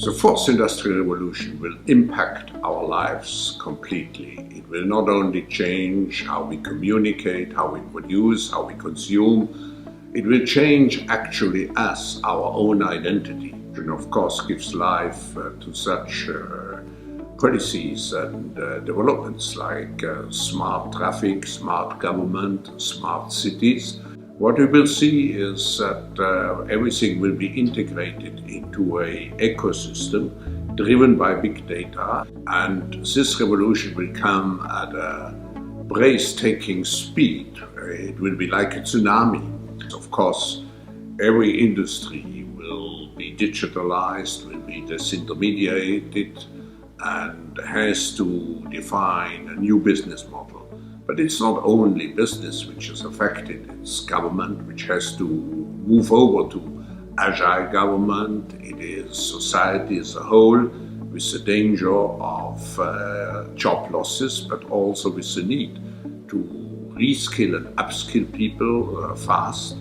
The fourth industrial revolution will impact our lives completely. It will not only change how we communicate, how we produce, how we consume, it will change actually us, our own identity, and of course gives life to such policies and developments like smart traffic, smart government, smart cities. What we will see is that everything will be integrated into an ecosystem driven by big data, and this revolution will come at a breathtaking speed. It will be like a tsunami. Of course, every industry will be digitalized, will be disintermediated, and has to define a new business model. But it's not only business which is affected, it's government which has to move over to agile government, it is society as a whole, with the danger of job losses, but also with the need to reskill and upskill people fast.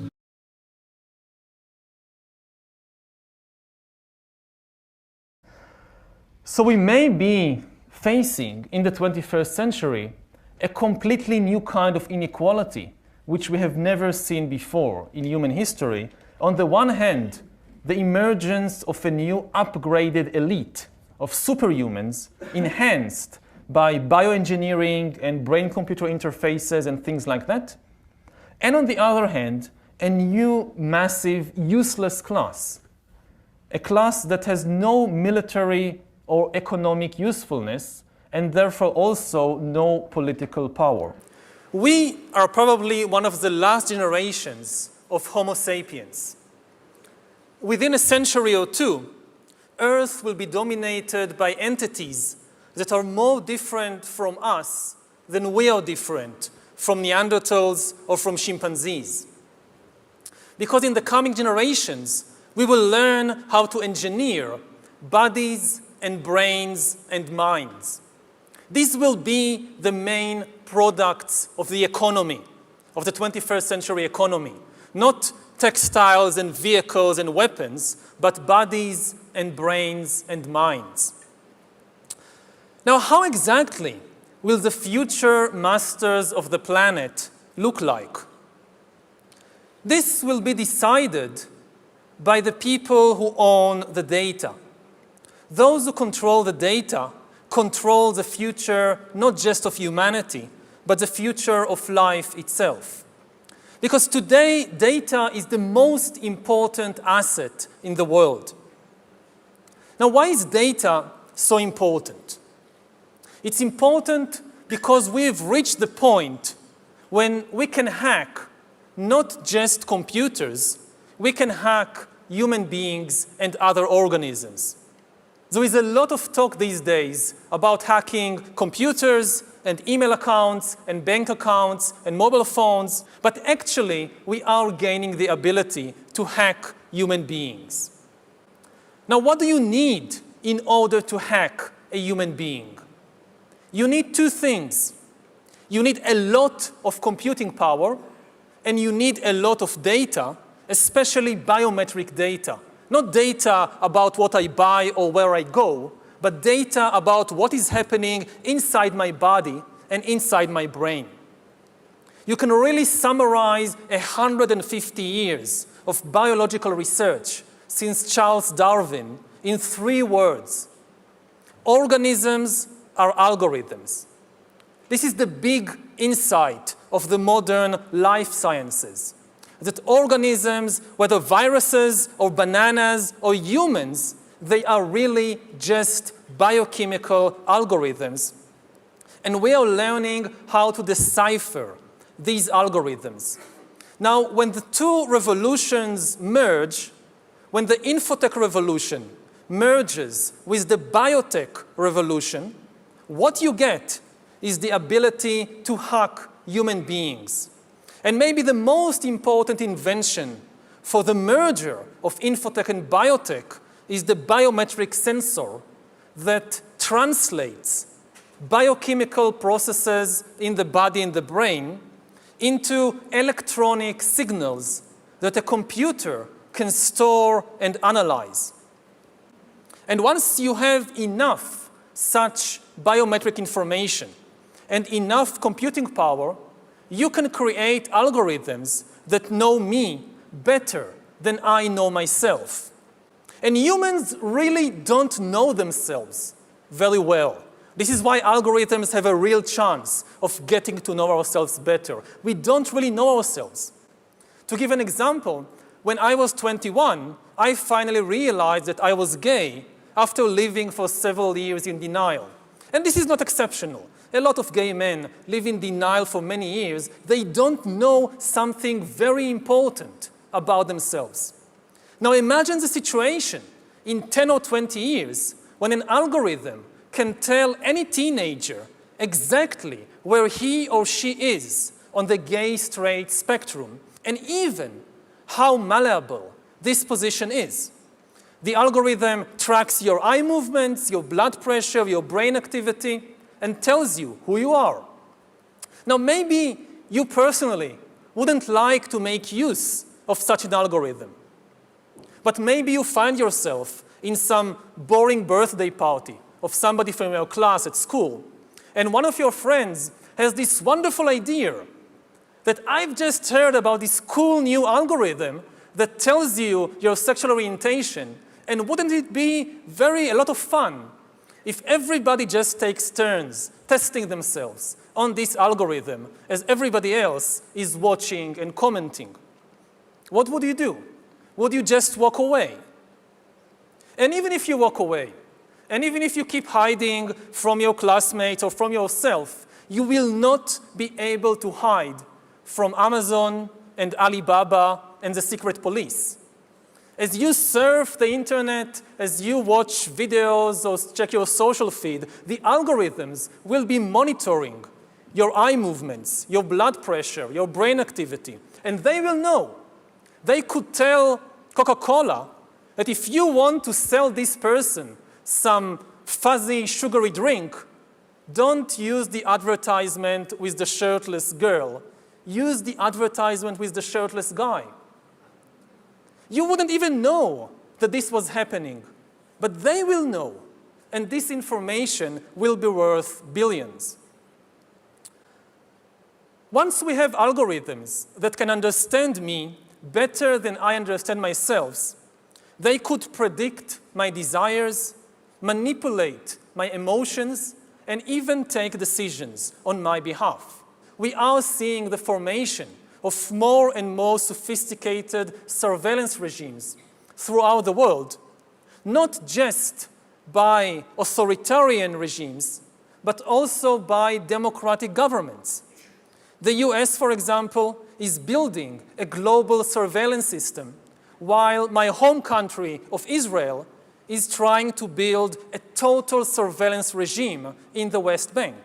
So we may be facing in the 21st century a completely new kind of inequality, which we have never seen before in human history. On the one hand, the emergence of a new upgraded elite of superhumans enhanced by bioengineering and brain-computer interfaces and things like that. And on the other hand, a new massive useless class, a class that has no military or economic usefulness, and therefore also no political power. We are probably one of the last generations of Homo sapiens. Within a century or two, Earth will be dominated by entities that are more different from us than we are different from Neanderthals or from chimpanzees. Because in the coming generations, we will learn how to engineer bodies and brains and minds. These will be the main products of the economy, of the 21st century economy. Not textiles and vehicles and weapons, but bodies and brains and minds. Now, how exactly will the future masters of the planet look like? This will be decided by the people who own the data. Those who control the data control the future not just of humanity, but the future of life itself. Because today, data is the most important asset in the world. Now, why is data so important? It's important because we've reached the point when we can hack not just computers, we can hack human beings and other organisms. There is a lot of talk these days about hacking computers and email accounts and bank accounts and mobile phones, but actually we are gaining the ability to hack human beings. Now, what do you need in order to hack a human being? You need two things. You need a lot of computing power, and you need a lot of data, especially biometric data. Not data about what I buy or where I go, but data about what is happening inside my body and inside my brain. You can really summarize 150 years of biological research since Charles Darwin in 3 words. Organisms are algorithms. This is the big insight of the modern life sciences. That organisms, whether viruses or bananas or humans, they are really just biochemical algorithms. And we are learning how to decipher these algorithms. Now, when the two revolutions merge, when the infotech revolution merges with the biotech revolution, what you get is the ability to hack human beings. And maybe the most important invention for the merger of infotech and biotech is the biometric sensor that translates biochemical processes in the body and the brain into electronic signals that a computer can store and analyze. And once you have enough such biometric information and enough computing power, you can create algorithms that know me better than I know myself. And humans really don't know themselves very well. This is why algorithms have a real chance of getting to know ourselves better. We don't really know ourselves. To give an example, when I was 21, I finally realized that I was gay after living for several years in denial. And this is not exceptional. A lot of gay men live in denial for many years. They don't know something very important about themselves. Now imagine the situation in 10 or 20 years when an algorithm can tell any teenager exactly where he or she is on the gay-straight spectrum, and even how malleable this position is. The algorithm tracks your eye movements, your blood pressure, your brain activity, and tells you who you are. Now, maybe you personally wouldn't like to make use of such an algorithm. But maybe you find yourself in some boring birthday party of somebody from your class at school, and one of your friends has this wonderful idea that I've just heard about this cool new algorithm that tells you your sexual orientation, and wouldn't it be a lot of fun if everybody just takes turns testing themselves on this algorithm as everybody else is watching and commenting? What would you do? Would you just walk away? And even if you walk away, and even if you keep hiding from your classmates or from yourself, you will not be able to hide from Amazon and Alibaba and the secret police. As you surf the internet, as you watch videos or check your social feed, the algorithms will be monitoring your eye movements, your blood pressure, your brain activity, and they will know. They could tell Coca-Cola that if you want to sell this person some fuzzy, sugary drink, don't use the advertisement with the shirtless girl. Use the advertisement with the shirtless guy. You wouldn't even know that this was happening, but they will know, and this information will be worth billions. Once we have algorithms that can understand me better than I understand myself, they could predict my desires, manipulate my emotions, and even take decisions on my behalf. We are seeing the formation of more and more sophisticated surveillance regimes throughout the world, not just by authoritarian regimes, but also by democratic governments. The US, for example, is building a global surveillance system, while my home country of Israel is trying to build a total surveillance regime in the West Bank.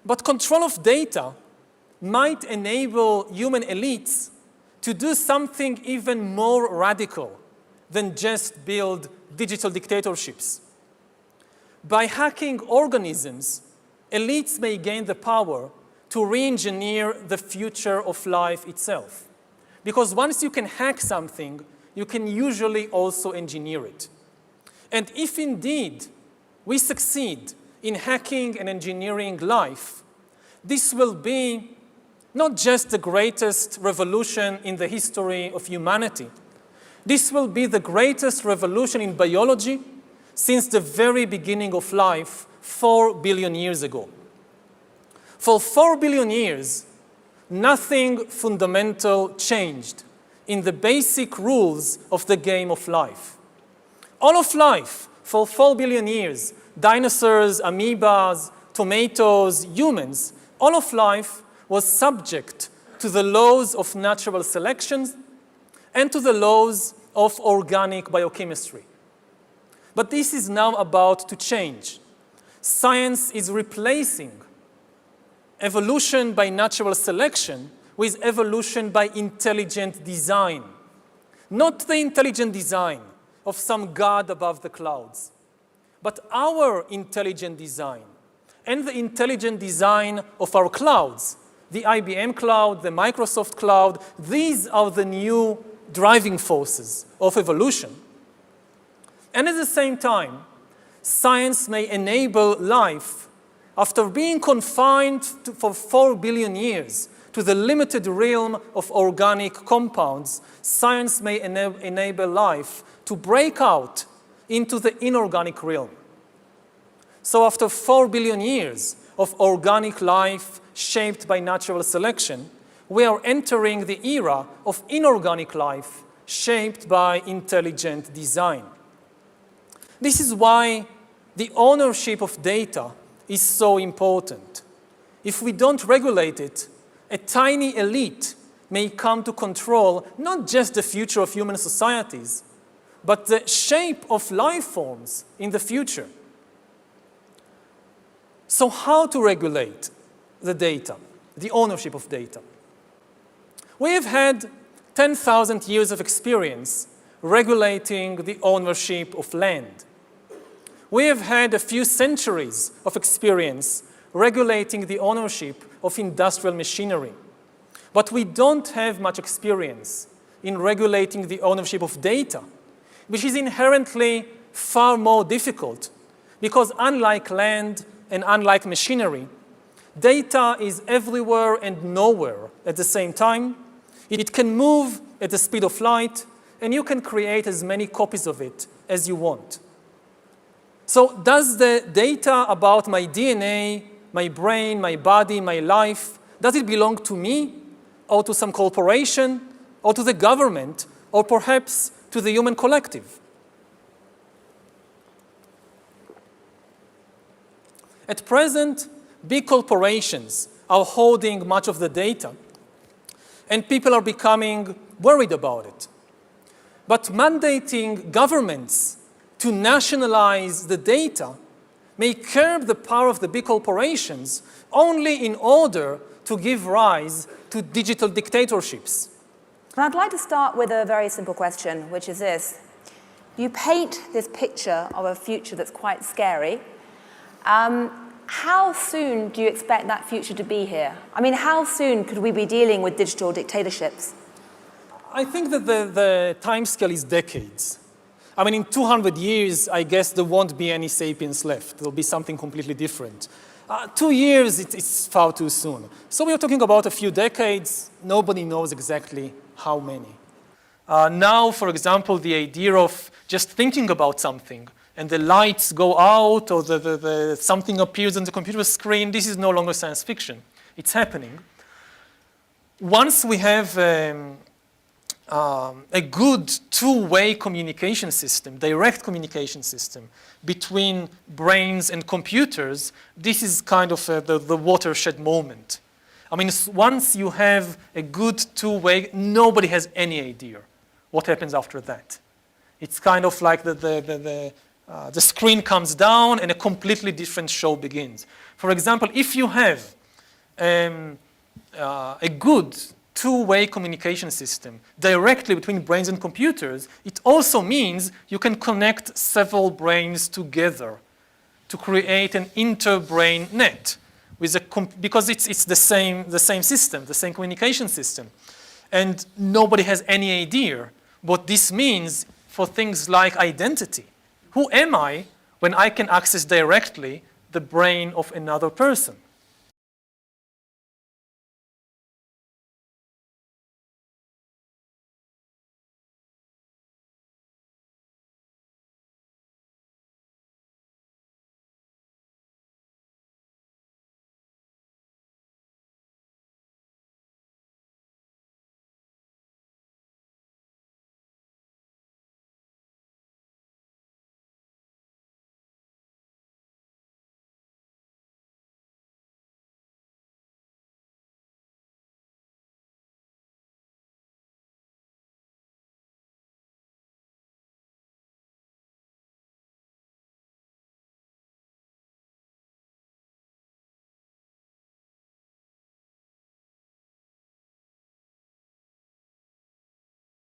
But control of data might enable human elites to do something even more radical than just build digital dictatorships. By hacking organisms, elites may gain the power to re-engineer the future of life itself. Because once you can hack something, you can usually also engineer it. And if indeed we succeed in hacking and engineering life, this will be not just the greatest revolution in the history of humanity. This will be the greatest revolution in biology since the very beginning of life 4 billion years ago. For 4 billion years, nothing fundamental changed in the basic rules of the game of life. All of life, for 4 billion years, dinosaurs, amoebas, tomatoes, humans, all of life was subject to the laws of natural selection and to the laws of organic biochemistry. But this is now about to change. Science is replacing evolution by natural selection with evolution by intelligent design. Not the intelligent design of some god above the clouds, but our intelligent design and the intelligent design of our clouds, the IBM cloud, the Microsoft cloud. These are the new driving forces of evolution. And at the same time, science may enable life, after being confined for 4 billion years to the limited realm of organic compounds, science may enable life to break out into the inorganic realm. So after 4 billion years of organic life shaped by natural selection, we are entering the era of inorganic life shaped by intelligent design. This is why the ownership of data is so important. If we don't regulate it, a tiny elite may come to control not just the future of human societies, but the shape of life forms in the future. So how to regulate the data, the ownership of data? We have had 10,000 years of experience regulating the ownership of land. We have had a few centuries of experience regulating the ownership of industrial machinery. But we don't have much experience in regulating the ownership of data, which is inherently far more difficult because unlike land and unlike machinery, data is everywhere and nowhere at the same time. It can move at the speed of light, and you can create as many copies of it as you want. So does the data about my DNA, my brain, my body, my life, does it belong to me, or to some corporation, or to the government, or perhaps to the human collective? At present, big corporations are holding much of the data, and people are becoming worried about it. But mandating governments to nationalize the data may curb the power of the big corporations only in order to give rise to digital dictatorships. And I'd like to start with a very simple question, which is this. You paint this picture of a future that's quite scary. How soon do you expect that future to be here? I mean, how soon could we be dealing with digital dictatorships? I think that the timescale is decades. I mean, in 200 years, I guess there won't be any sapiens left. There'll be something completely different. 2 years, it's far too soon. So we are talking about a few decades. Nobody knows exactly how many. Now, for example, the idea of just thinking about something and the lights go out or something appears on the computer screen, this is no longer science fiction. It's happening. Once we have a good two-way communication system, direct communication system between brains and computers, this is kind of the watershed moment. I mean, once you have a good two-way, nobody has any idea what happens after that. It's kind of like the screen comes down and a completely different show begins. For example, if you have a good two-way communication system directly between brains and computers, it also means you can connect several brains together to create an inter-brain net with because it's the same system, the same communication system. And nobody has any idea what this means for things like identity. Who am I when I can access directly the brain of another person?